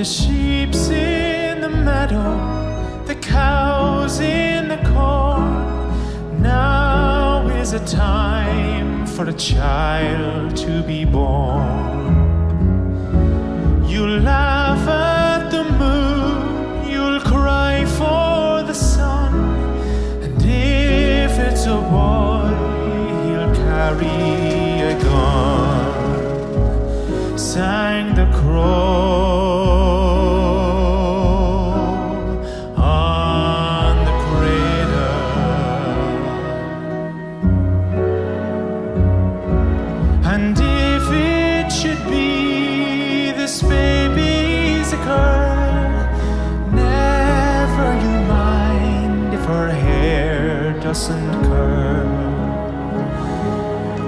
The sheep's in the meadow, the cow's in the corn. Now is a time for a child to be born. You'll laugh at the moon, you'll cry for the sun, and if it's a boy, he'll carry a gun. Sang the crow on the cradle. And if it should be this baby's a girl, never you mind if her hair doesn't curl.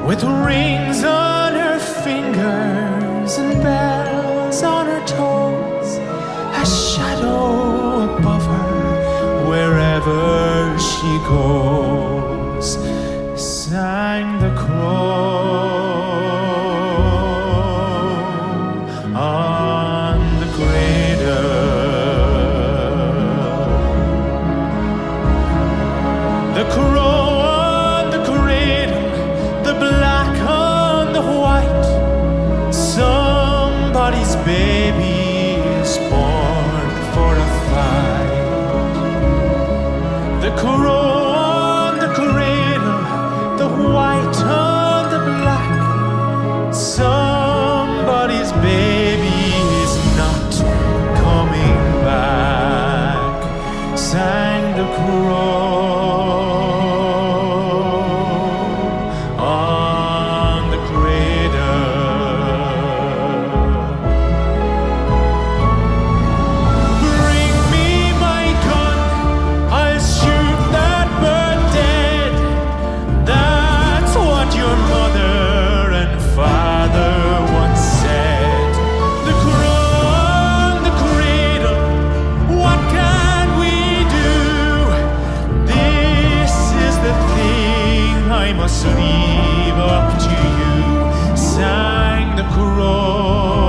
With rings on her fingers and bells on her toes, a shadow above her wherever she goes. Sang the crow on the cradle. The crow on the cradle, the black on the white. Somebody's baby is born for a fight. The crow on the cradle, the white on the black. Somebody's baby is not coming back. Sang the crow on the cradle. Bring me my gun, I'll shoot that bird dead. That's what your mother and father once said. The crow on the cradle, what can we do? This is the thing I must leave up to you. Sang the crow